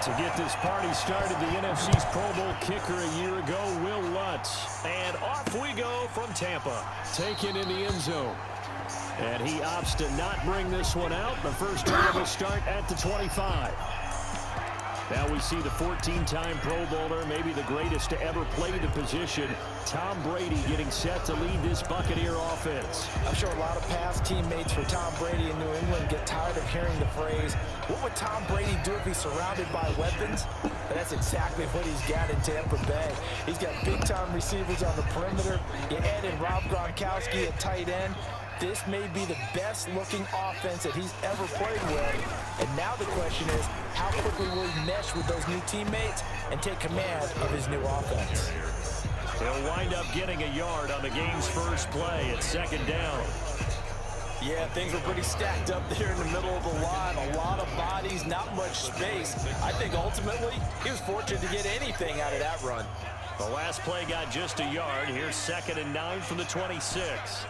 To get this party started, the NFC's Pro Bowl kicker a year ago, Will Lutz. And off we go from Tampa. Taken in the end zone. And he opts to not bring this one out. The first drive will start at the 25. Now we see the 14-time Pro Bowler, maybe the greatest to ever play the position, Tom Brady, getting set to lead this Buccaneer offense. I'm sure a lot of past teammates for Tom Brady in New England get tired of hearing the phrase, what would Tom Brady do if he's surrounded by weapons? But that's exactly what he's got in Tampa Bay. He's got big-time receivers on the perimeter. You add in Rob Gronkowski at tight end. This may be the best-looking offense that he's ever played with. And now the question is, how quickly will he mesh with those new teammates and take command of his new offense? He'll wind up getting a yard on the game's first play at second down. Yeah, things were pretty stacked up there in the middle of the line. A lot of bodies, not much space. I think ultimately he was fortunate to get anything out of that run. The last play got just a yard. Here's 2nd and 9 from the 26.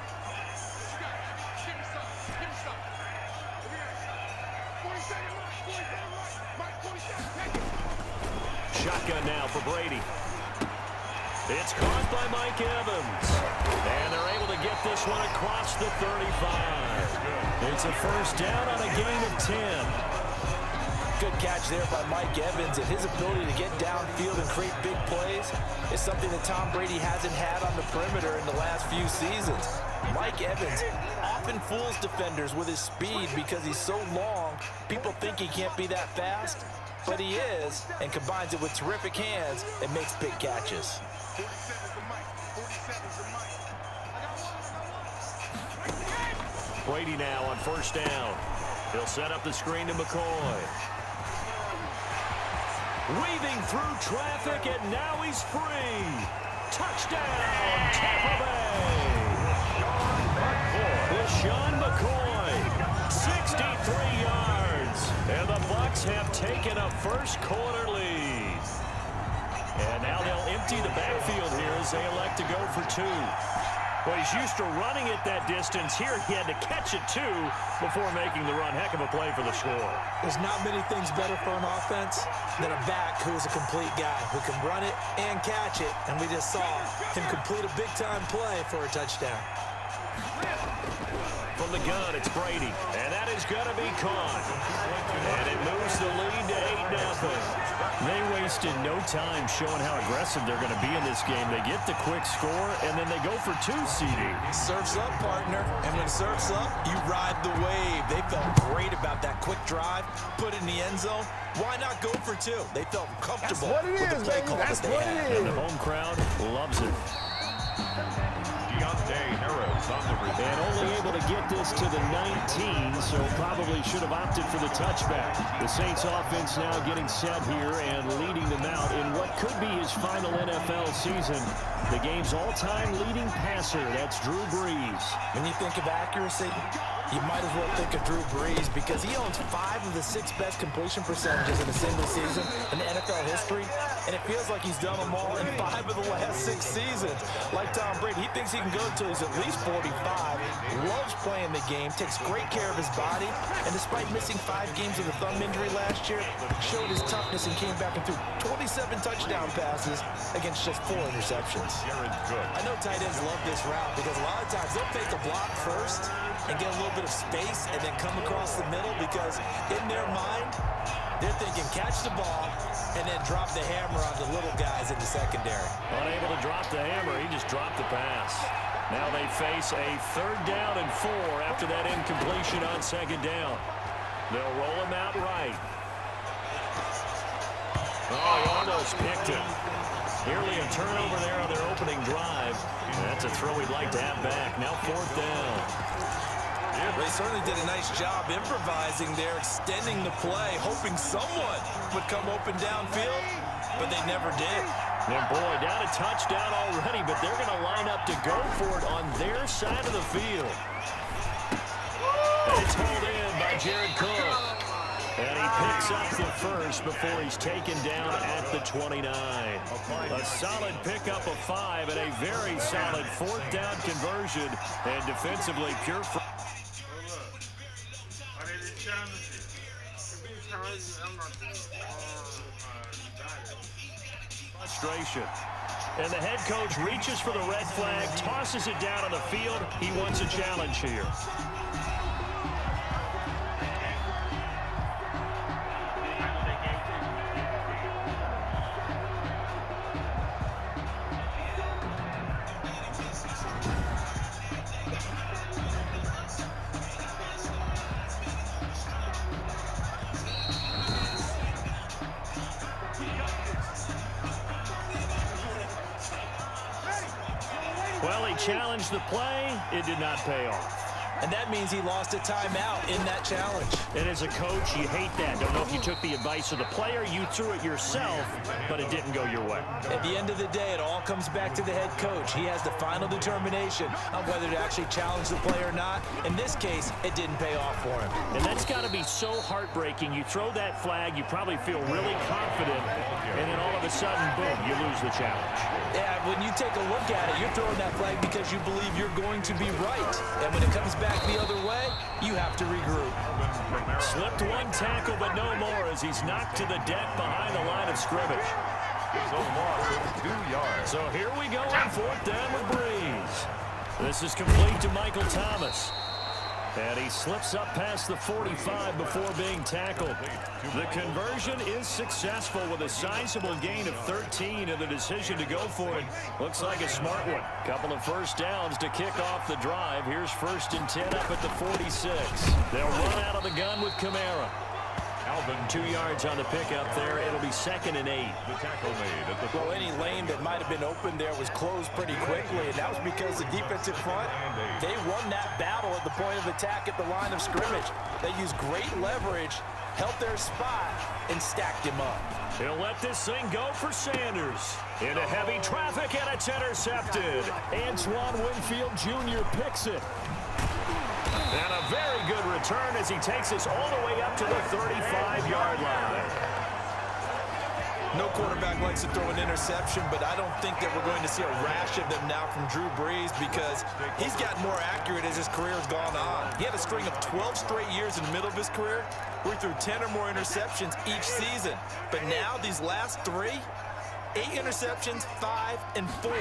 Shotgun now for Brady. It's caught by Mike Evans. And they're able to get this one across the 35. It's a first down on a gain of 10. Good catch there by Mike Evans, and his ability to get downfield and create big plays is something that Tom Brady hasn't had on the perimeter in the last few seasons. Mike Evans often fools defenders with his speed because he's so long. People think he can't be that fast, but he is, and combines it with terrific hands and makes big catches. Brady now on first down. He'll set up the screen to McCoy. Weaving through traffic, and now he's free. Touchdown, Tampa Bay. LaShawn McCoy, 63 yards. And the Bucs have taken a first-quarter lead. And now they'll empty the backfield here as they elect to go for 2. Well, he's used to running it that distance. Here he had to catch it, too, before making the run. Heck of a play for the score. There's not many things better for an offense than a back who is a complete guy who can run it and catch it. And we just saw him complete a big-time play for a touchdown. From the gun, it's Brady. And that is going to be caught. And it moves the lead to 8-0. They wasted no time showing how aggressive they're going to be in this game. They get the quick score, and then they go for 2, CD. Surf's up, partner. And when surf's up, you ride the wave. They felt great about that quick drive, put it in the end zone. Why not go for 2? They felt comfortable with the play call that they had. And the home crowd loves it. And only able to get this to the 19, so probably should have opted for the touchback. The Saints offense now getting set here and leading them out in what could be his final NFL season. The game's all-time leading passer, that's Drew Brees. When you think of accuracy, you might as well think of Drew Brees because he owns 5 of the 6 best completion percentages in a single season in NFL history, and it feels like he's done them all in 5 of the last 6 seasons. Like Tom Brady, he thinks he can go until he's at least 45, loves playing the game, takes great care of his body, and despite missing 5 games with a thumb injury last year, showed his toughness and came back and threw 27 touchdown passes against just 4 interceptions. I know tight ends love this route because a lot of times they'll fake a block first and get a little bit of space and then come across the middle because in their mind, they're thinking catch the ball and then drop the hammer on the little guys in the secondary. Unable to drop the hammer, he just dropped the pass. Now they face a 3rd down and 4 after that incompletion on 2nd down. They'll roll him out right. Oh, he almost picked it. Nearly a turnover there on their opening drive. That's a throw he'd like to have back. Now 4th down. They certainly did a nice job improvising there, extending the play, hoping someone would come open downfield, but they never did. And boy, down a touchdown already, but they're going to line up to go for it on their side of the field. And it's hauled in by Jared Cook. And he picks up the first before he's taken down at the 29. A solid pickup of 5 and a very solid 4th down conversion. And defensively, pure. Frustration. And the head coach reaches for the red flag, tosses it down on the field. He wants a challenge here. Well, he challenged the play. It did not pay off. And that means he lost a timeout in that challenge. And as a coach, you hate that. Don't know if you took the advice of the player, you threw it yourself, but it didn't go your way. At the end of the day, it all comes back to the head coach. He has the final determination on whether to actually challenge the play or not. In this case, it didn't pay off for him. And that's got to be so heartbreaking. You throw that flag, you probably feel really confident, and then all of a sudden, boom, you lose the challenge. Yeah, when you take a look at it, you're throwing that flag because you believe you're going to be right. And when it comes back the other way, you have to regroup. Slipped one tackle, but no more as he's knocked to the deck behind the line of scrimmage. So loss of 2 yards. So here we go on 4th down with Breeze. This is complete to Mykel Thomas. And he slips up past the 45 before being tackled. The conversion is successful with a sizable gain of 13, and the decision to go for it looks like a smart one. Couple of first downs to kick off the drive. Here's 1st and 10 up at the 46. They'll run out of the gun with Kamara. 2 yards on the pickup there. It'll be 2nd and 8. The tackle made at the Well, any lane that might have been open there was closed pretty quickly, and that was because the defensive front, they won that battle at the point of attack at the line of scrimmage. They used great leverage, held their spot, and stacked him up. He'll let this thing go for Sanders. Into heavy traffic, and it's intercepted. Antoine Winfield Jr. picks it. And a very good return as he takes us all the way up to the 35-yard line. No quarterback likes to throw an interception, but I don't think that we're going to see a rash of them now from Drew Brees because he's gotten more accurate as his career has gone on. He had a string of 12 straight years in the middle of his career where he threw 10 or more interceptions each season. But now these last 3, 8 interceptions, 5 and 4,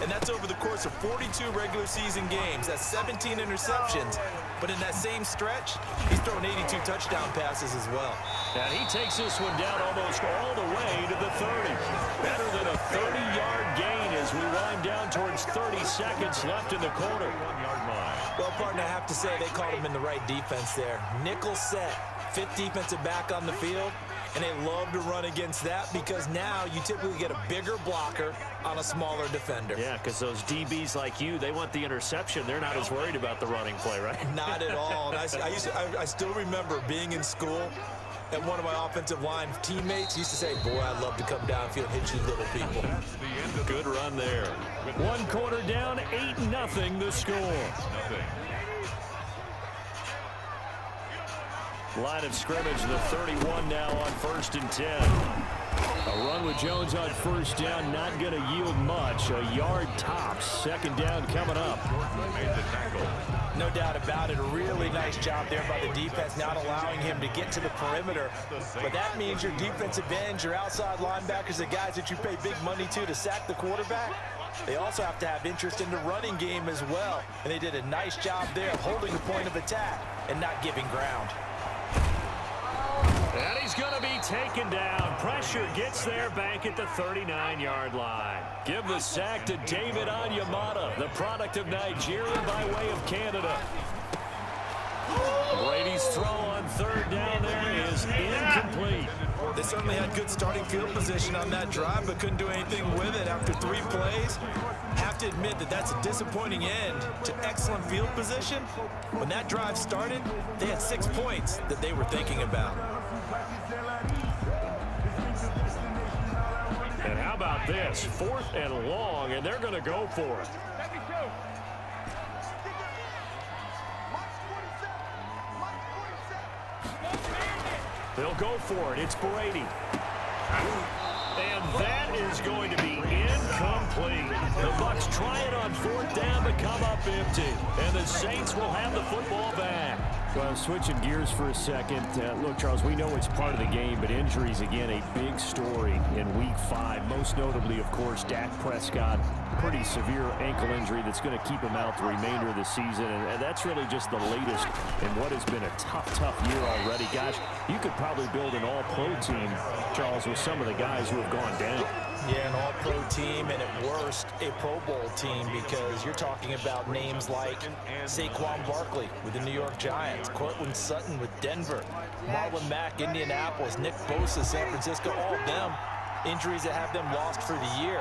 and that's over the course of 42 regular season games. That's 17 interceptions, but in that same stretch, he's thrown 82 touchdown passes as well. And he takes this one down almost all the way to the 30. Better than a 30-yard gain as we wind down towards 30 seconds left in the quarter. 1-yard line. Well, partner, I have to say they caught him in the right defense there. Nickel set, 5th defensive back on the field. And they love to run against that because now you typically get a bigger blocker on a smaller defender. Yeah, because those DBs like you, they want the interception. They're not as worried about the running play, right? Not at all. And I still remember being in school, and one of my offensive line teammates used to say, boy, I'd love to come downfield and hit you little people. Good run there. 1 quarter down, 8-0 the score. Line of scrimmage, the 31 now on 1st and 10. A run with Jones on 1st down, not going to yield much. A yard tops. 2nd down coming up. Made the tackle. No doubt about it. A really nice job there by the defense, not allowing him to get to the perimeter. But that means your defensive ends, your outside linebackers, the guys that you pay big money to sack the quarterback, they also have to have interest in the running game as well. And they did a nice job there of holding the point of attack and not giving ground. And he's going to be taken down. Pressure gets there back at the 39-yard line. Give the sack to David Onyemata, the product of Nigeria by way of Canada. Brady's throw on 3rd down there is incomplete. They certainly had good starting field position on that drive, but couldn't do anything with it after 3 plays. Have to admit that that's a disappointing end to excellent field position. When that drive started, they had 6 points that they were thinking about. And how about this? 4th and long, and they're going to go for it. They'll go for it. It's Brady. And that is going to be incomplete. The Bucs try it on 4th down but come up empty. And the Saints will have the football back. Well, switching gears for a second. Look, Charles, we know it's part of the game, but injuries, again, a big story in Week 5. Most notably, of course, Dak Prescott. Pretty severe ankle injury that's going to keep him out the remainder of the season. And that's really just the latest in what has been a tough year already. Gosh, you could probably build an all-pro team, Charles, with some of the guys who have gone down. Yeah, an all-pro team, and at worst, a Pro Bowl team, because you're talking about names like Saquon Barkley with the New York Giants, Cortland Sutton with Denver, Marlon Mack, Indianapolis, Nick Bosa, San Francisco, all of them injuries that have them lost for the year.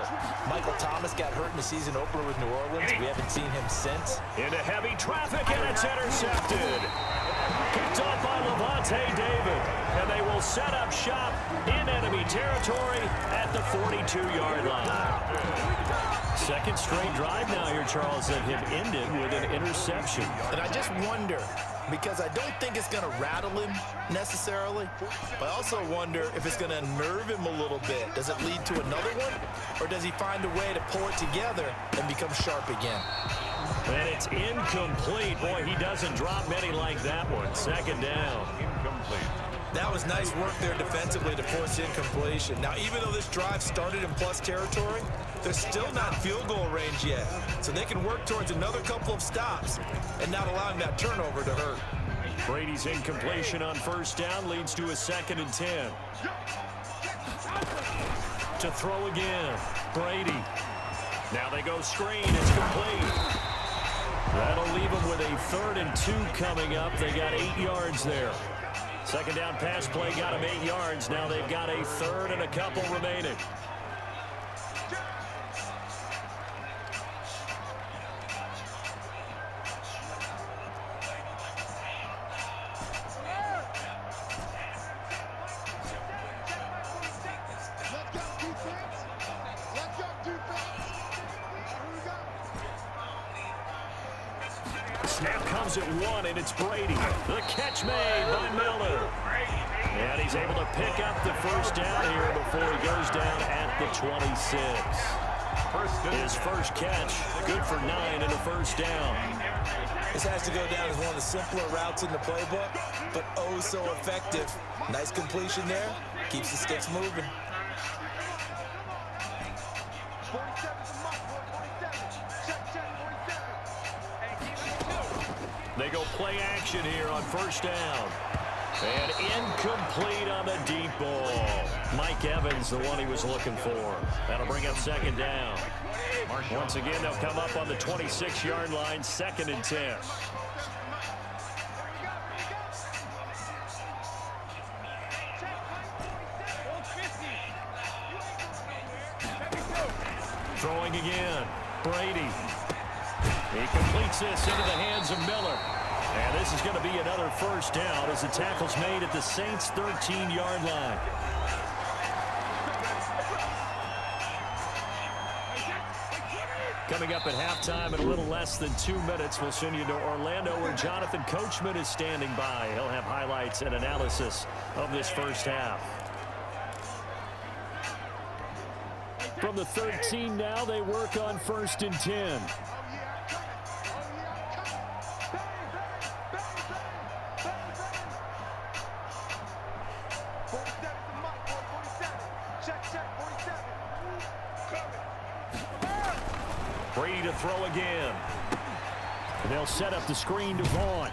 Mykel Thomas got hurt in the season opener with New Orleans. We haven't seen him since. Into heavy traffic, and it's intercepted. Picked off by Levante David, and they will set up shop in enemy territory at the 42-yard line. Second straight drive now here, Charles, that have ended with an interception. And I just wonder, because I don't think it's going to rattle him necessarily, but I also wonder if it's going to nerve him a little bit. Does it lead to another one, or does he find a way to pull it together and become sharp again? And it's incomplete. Boy, he doesn't drop many like that one. Second down. Incomplete. That was nice work there defensively to force incompletion. Now, even though this drive started in plus territory, they're still not field goal range yet. So they can work towards another couple of stops and not allowing that turnover to hurt. Brady's incompletion on first down leads to a 2nd and 10. To throw again, Brady. Now they go screen, it's complete. That'll leave them with a 3rd and 2 coming up. They got 8 yards there. Second down pass play got them 8 yards. Now they've got a 3rd and a couple remaining. Snap comes at 1, and it's Brady. The catch made by Miller. And he's able to pick up the first down here before he goes down at the 26. His first catch, good for 9 and a first down. This has to go down as one of the simpler routes in the playbook, but oh so effective. Nice completion there. Keeps the sticks moving. They go play action here on first down. And incomplete on the deep ball. Mike Evans, the one he was looking for. That'll bring up 2nd down. Once again, they'll come up on the 26-yard line, 2nd and 10. Throwing again, Brady. He completes this into the hands of Miller. And this is going to be another first down as the tackle's made at the Saints' 13-yard line. Coming up at halftime in a little less than 2 minutes, we'll send you to Orlando where Jonathan Coachman is standing by. He'll have highlights and analysis of this first half. From the 13 now, they work on 1st and 10. Brady to throw again. They'll set up the screen to Vaughn.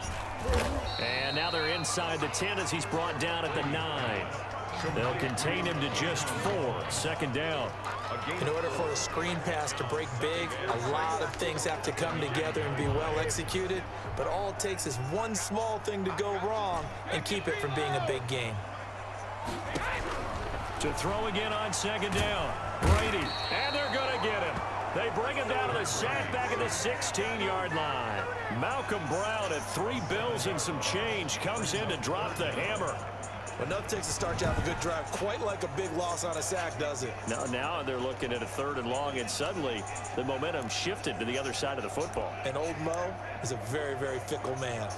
And now they're inside the 10 as he's brought down at the 9. They'll contain him to just 4. 2nd down. In order for a screen pass to break big, a lot of things have to come together and be well executed. But all it takes is one small thing to go wrong and keep it from being a big game. To throw again on 2nd down. Brady. And they're going to get him. They bring him down to the sack back at the 16-yard line. Malcolm Brown at 3 bills and some change comes in to drop the hammer. Well, nothing takes a start to have a good drive quite like a big loss on a sack, does it? Now they're looking at a 3rd and long, and suddenly the momentum shifted to the other side of the football. And old Mo is a very, very fickle man.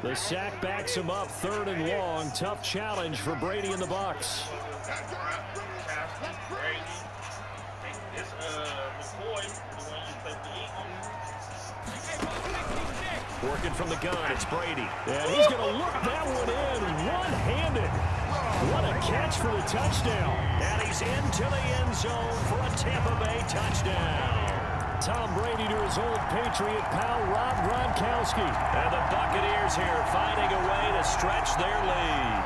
The sack backs him up, 3rd and long. Tough challenge for Brady and the Bucs. McCoy, the one you play Working from the gun, it's Brady. And he's going to look that one in one-handed. What a catch for the touchdown. And he's into the end zone for a Tampa Bay touchdown. Tom Brady to his old Patriot pal, Rob Gronkowski. And the Buccaneers here finding a way to stretch their lead.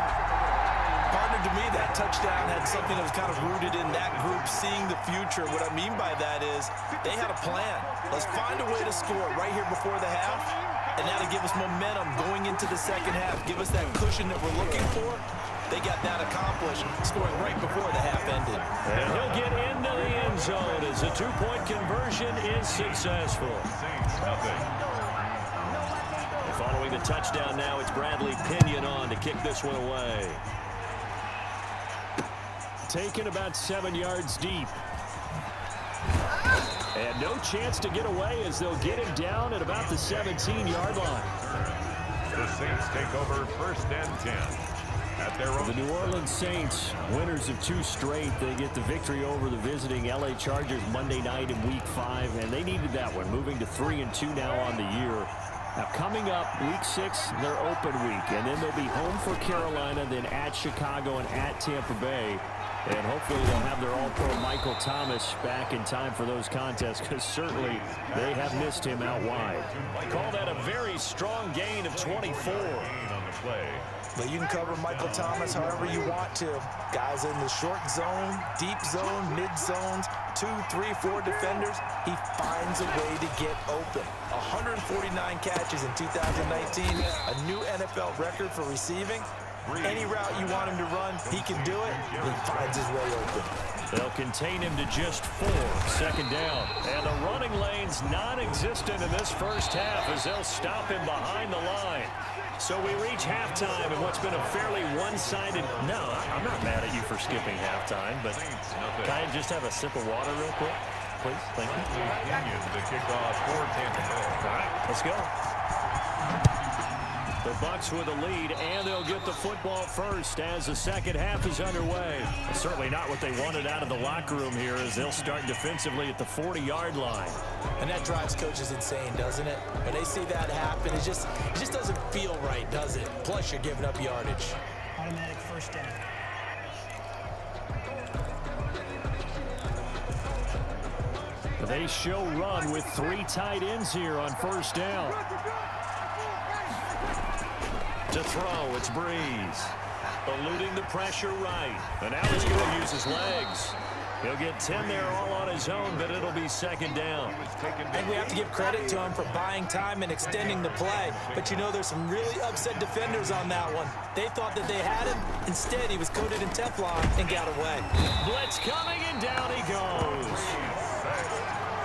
Partner, to me, that touchdown had something that was kind of rooted in that group seeing the future. What I mean by that is they had a plan. Let's find a way to score right here before the half, and that'll give us momentum going into the second half. Give us that cushion that we're looking for. They got that accomplished, scoring right before the half ended. And he'll get into the end zone as a two-point conversion is successful. Saints nothing. Following the touchdown now, it's Bradley Pinion on to kick this one away. Taken about 7 yards deep. And no chance to get away as they'll get him down at about the 17-yard line. The Saints take over 1st and 10. At their own. The New Orleans Saints, winners of 2 straight. They get the victory over the visiting LA Chargers Monday night in Week 5, and they needed that one, moving to 3-2 now on the year. Now coming up, Week 6, their open week, and then they'll be home for Carolina, then at Chicago and at Tampa Bay. And hopefully they'll have their all-pro Mykel Thomas back in time for those contests, because certainly they have missed him out wide. Call that a very strong gain of 24. On the play. But you can cover Mykel Thomas however you want to. Guys in the short zone, deep zone, mid zones, 2, 3, 4 defenders. He finds a way to get open. 149 catches in 2019, a new NFL record for receiving. Any route you want him to run, he can do it. He finds his way open. They'll contain him to just 4. 2nd down. And the running lane's non-existent in this first half as they'll stop him behind the line. So we reach halftime in what's been a fairly one-sided... No, I'm not mad at you for skipping halftime, but can I just have a sip of water real quick? Please, thank you. Pinion to kick off for Tampa Bay. All right, let's go. The Bucs with a lead, and they'll get the football first as the second half is underway. Certainly not what they wanted out of the locker room here as they'll start defensively at the 40-yard line. And that drives coaches insane, doesn't it? When they see that happen, it just doesn't feel right, does it? Plus, you're giving up yardage. Automatic first down. They show run with 3 tight ends here on first down. To throw, it's Breeze. Eluding the pressure right. And now he's going to use his legs. He'll get 10 there all on his own, but it'll be 2nd down. And we have to give credit to him for buying time and extending the play. But you know, there's some really upset defenders on that one. They thought that they had him. Instead, he was coated in Teflon and got away. Blitz coming, and down he goes.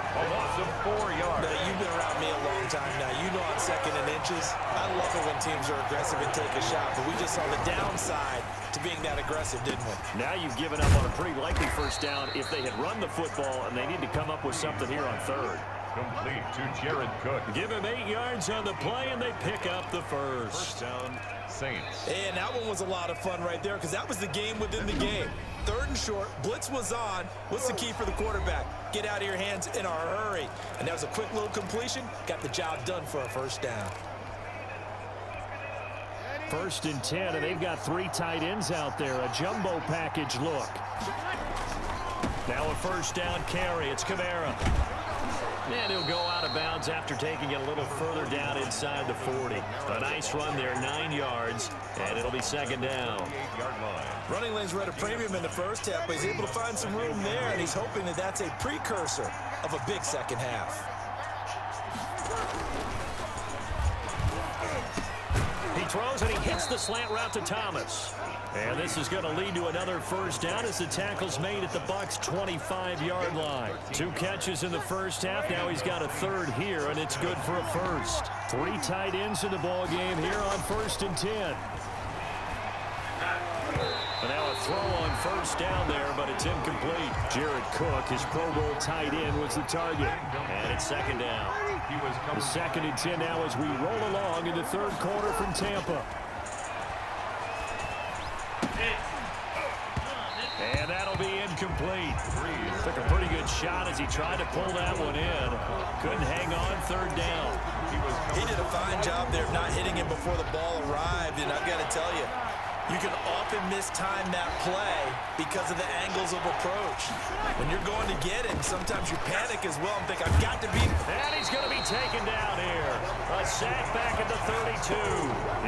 A loss of 4 yards. Now, you've been around me a long time now. You know on 2nd and inches, I love it when teams are aggressive and take a shot. But we just saw the downside to being that aggressive, didn't we? Now you've given up on a pretty likely first down if they had run the football, and they need to come up with something here on 3rd. Complete to Jared Cook. Give him 8 yards on the play, and they pick up the first. 1st down, Saints. And that one was a lot of fun right there because that was the game within the game. 3rd and short, blitz was on. What's the key for the quarterback? Get out of your hands in a hurry. And that was a quick little completion. Got the job done for a first down. 1st and 10, and they've got 3 tight ends out there. A jumbo package look. Now a first down carry. It's Kamara. And he'll go out of bounds after taking it a little further down inside the 40. A nice run there, 9 yards, and it'll be 2nd down. 8-yard line. Running lanes were at a premium in the first half, but he's able to find some room there, and he's hoping that that's a precursor of a big second half. He throws, and he hits the slant route to Thomas. And this is going to lead to another first down as the tackle's made at the Bucs' 25-yard line. 2 catches in the first half. Now he's got a 3rd here, and it's good for a first. 3 tight ends in the ball game here on 1st and 10. And now a throw on first down there, but it's incomplete. Jared Cook, his Pro Bowl tight end, was the target. And it's 2nd down. The 2nd and 10 now as we roll along in the 3rd quarter from Tampa. And that'll be incomplete. Took a pretty good shot as he tried to pull that one in. Couldn't hang on 3rd down. He was He did a fine job there of not hitting him before the ball arrived, and I've got to tell you, you can often mistime that play because of the angles of approach. When you're going to get him, sometimes you panic as well and think, I've got to be... And he's going to be taken down here. A sack back at the 32.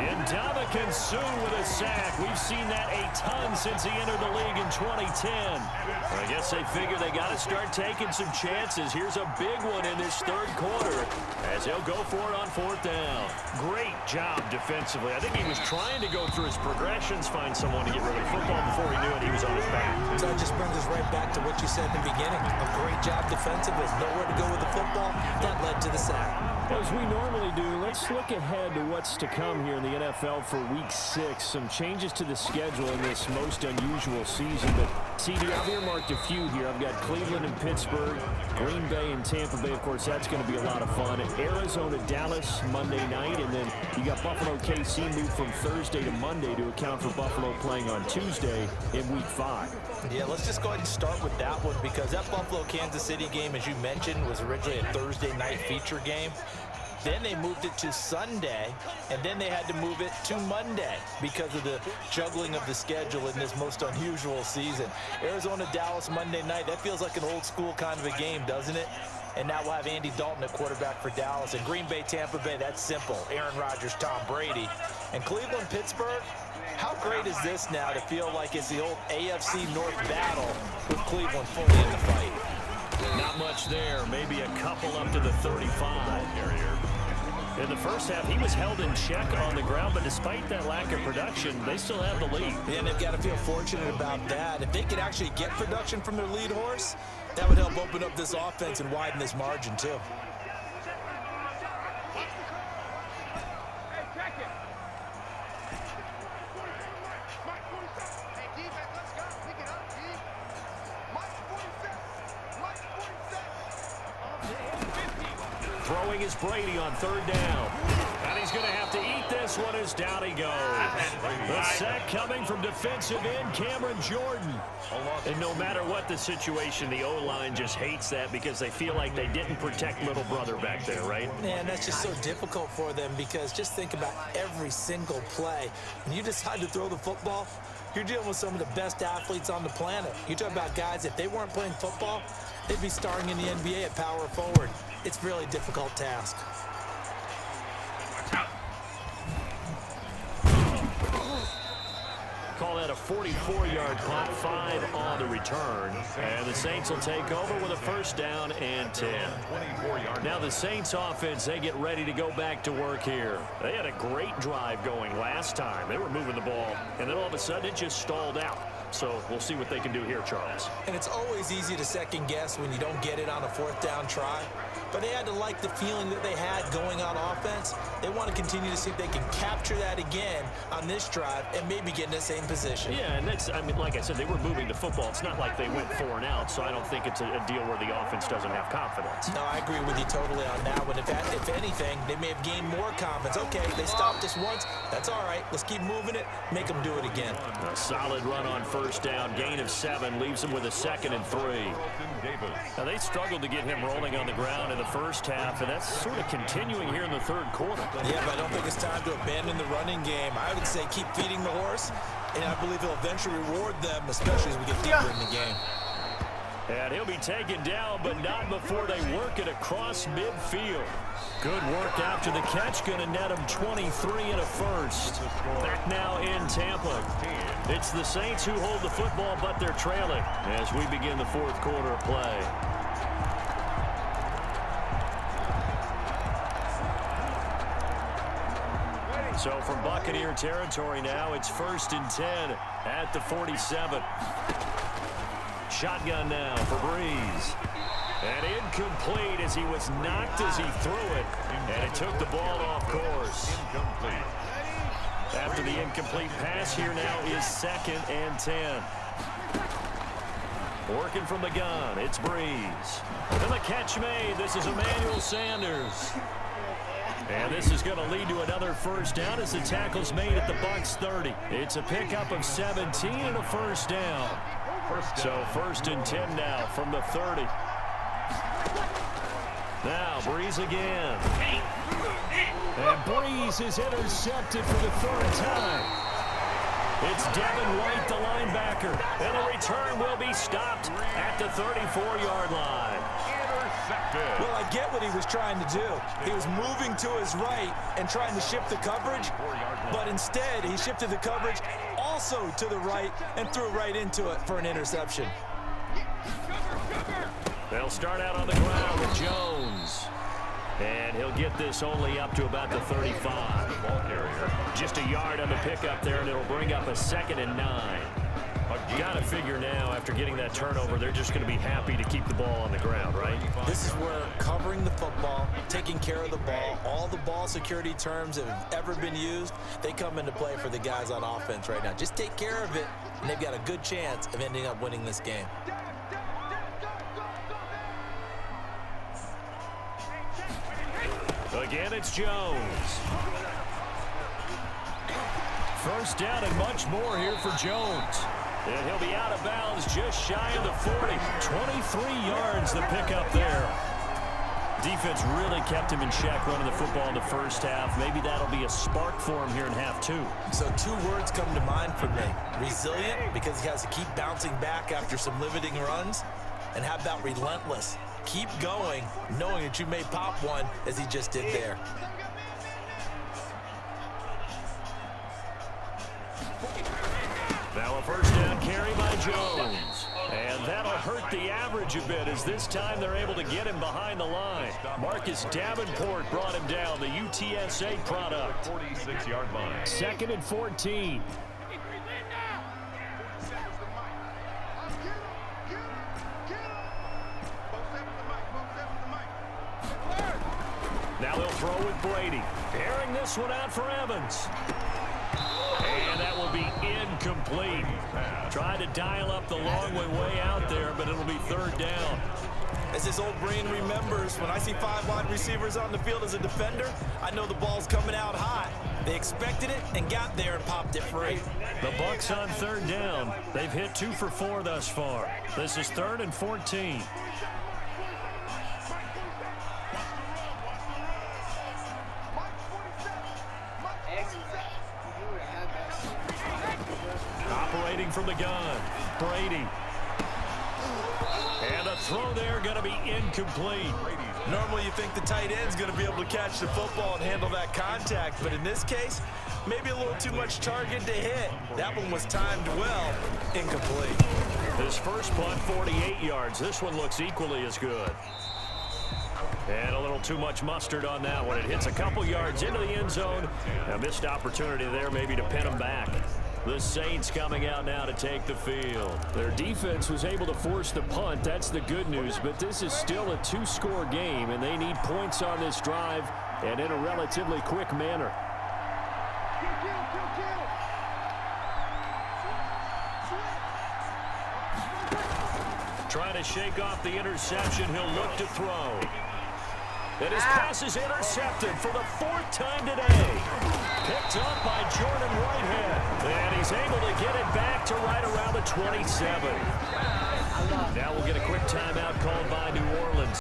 Ndamukong Suh with a sack. We've seen that a ton since he entered the league in 2010. I guess they figure they got to start taking some chances. Here's a big one in this third quarter as he'll go for it on fourth down. Great job defensively. I think he was trying to go through his progression, find someone to get rid of the football. Before he knew it, he was on his back. So that just brings us right back to what you said in the beginning. A great job defensively. Nowhere to go with the football. That led to the sack. As we normally do, let's look ahead to what's to come here in the NFL for Week 6. Some changes to the schedule in this most unusual season. But, CD, I've earmarked a few here. I've got Cleveland and Pittsburgh, Green Bay and Tampa Bay. Of course, that's going to be a lot of fun. Arizona, Dallas, Monday night. And then you got Buffalo, KC moved from Thursday to Monday to account for Buffalo playing on Tuesday in Week 5. Yeah, let's just go ahead and start with that one because that Buffalo-Kansas City game, as you mentioned, was originally a Thursday night feature game. Then they moved it to Sunday, and then they had to move it to Monday because of the juggling of the schedule in this most unusual season. Arizona, Dallas, Monday night, that feels like an old school kind of a game, doesn't it? And now we'll have Andy Dalton at quarterback for Dallas. And Green Bay, Tampa Bay, that's simple. Aaron Rodgers, Tom Brady. And Cleveland, Pittsburgh, how great is this now to feel like it's the old AFC North battle with Cleveland fully in the fight? Not much there. Maybe a couple up to the 35. In the first half, he was held in check on the ground, but despite that lack of production, they still have the lead. And they've got to feel fortunate about that. If they could actually get production from their lead horse, that would help open up this offense and widen this margin, too. Throwing is Brady on third down. And he's going to have to eat this one as down he goes. The sack coming from defensive end Cameron Jordan. And no matter what the situation, the O-line just hates that because they feel like they didn't protect little brother back there, right? Man, that's just so difficult for them because just think about every single play. When you decide to throw the football, you're dealing with some of the best athletes on the planet. You talk about guys, if they weren't playing football, they'd be starring in the NBA at power forward. It's a really difficult task. Call that a 44-yard punt, 5 on the return. And the Saints will take over with a first down and 10. Now the Saints offense, they get ready to go back to work here. They had a great drive going last time. They were moving the ball, and then all of a sudden it just stalled out. So we'll see what they can do here, Charles. And it's always easy to second guess when you don't get it on a fourth down try. But they had to like the feeling that they had going on offense. They want to continue to see if they can capture that again on this drive and maybe get in the same position. Yeah, and that's, I mean, like I said, they were moving the football. It's not like they went 4 and out, so I don't think it's a deal where the offense doesn't have confidence. No, I agree with you totally on that one. If anything, they may have gained more confidence. Okay, they stopped us once. That's all right. Let's keep moving it. Make them do it again. A solid run on first down. Gain of 7 leaves them with a 2nd and 3. Now, they struggled to get him rolling on the ground in the first half, and that's sort of continuing here in the third quarter. Yeah, but I don't think it's time to abandon the running game. I would say keep feeding the horse, and I believe he'll eventually reward them, especially as we get deeper in the game. And he'll be taken down, but not before they work it across midfield. Good work after the catch, going to net him 23 and a first. Back now in Tampa. It's the Saints who hold the football, but they're trailing as we begin the fourth quarter of play. So from Buccaneer territory now, it's 1st and 10 at the 47. Shotgun now for Breeze. And incomplete as he was knocked as he threw it. And it took the ball off course. Incomplete. After the incomplete pass, here now is 2nd and 10. Working from the gun, it's Breeze. And the catch made. This is Emmanuel Sanders. And this is going to lead to another first down as the tackle's made at the Bucs 30. It's a pickup of 17 and a first down. So 1st and 10 now from the 30. Now Breeze again. And Breeze is intercepted for the third time. It's Devin White, the linebacker. And the return will be stopped at the 34-yard line. Intercepted. Well, I get what he was trying to do. He was moving to his right and trying to shift the coverage, but instead he shifted the coverage also to the right and threw right into it for an interception. They'll start out on the ground with Jones. And he'll get this only up to about the 35. Ball carrier. Just a yard on the pickup there, and it'll bring up a 2nd and 9. Got to figure now, after getting that turnover, they're just going to be happy to keep the ball on the ground, right? This is where covering the football, taking care of the ball, all the ball security terms that have ever been used, they come into play for the guys on offense right now. Just take care of it, and they've got a good chance of ending up winning this game. Again, it's Jones. First down and much more here for Jones. And he'll be out of bounds just shy of the 40. 23 yards the pickup there. Defense really kept him in check running the football in the first half. Maybe that'll be a spark for him here in half 2. So 2 words come to mind for me. Resilient, because he has to keep bouncing back after some limiting runs. And how about relentless? Keep going, knowing that you may pop one, as he just did there. Now a first down carry by Jones. And that'll hurt the average a bit, as this time they're able to get him behind the line. Marcus Davenport brought him down, the UTSA product. 46-yard line. 2nd and 14. Now they'll throw with Brady. Airing this one out for Evans. And that will be incomplete. Tried to dial up the long way out there, but it'll be 3rd down. As his old brain remembers, when I see 5 wide receivers on the field as a defender, I know the ball's coming out hot. They expected it and got there and popped it free. The Bucs on 3rd down. They've hit 2 for 4 thus far. This is 3rd and 14. Operating from the gun, Brady. And a throw there going to be incomplete. Normally you think the tight end's going to be able to catch the football and handle that contact, but in this case, maybe a little too much target to hit. That one was timed well, incomplete. His first punt, 48 yards. This one looks equally as good. And a little too much mustard on that one. It hits a couple yards into the end zone. A missed opportunity there maybe to pin him back. The Saints coming out now to take the field. Their defense was able to force the punt. That's the good news. But this is still a 2-score game, and they need points on this drive and in a relatively quick manner. Trying to shake off the interception. He'll look to throw. And his pass is intercepted for the 4th time today. Picked up by Jordan Whitehead. And he's able to get it back to right around the 27. Now we'll get a quick timeout called by New Orleans.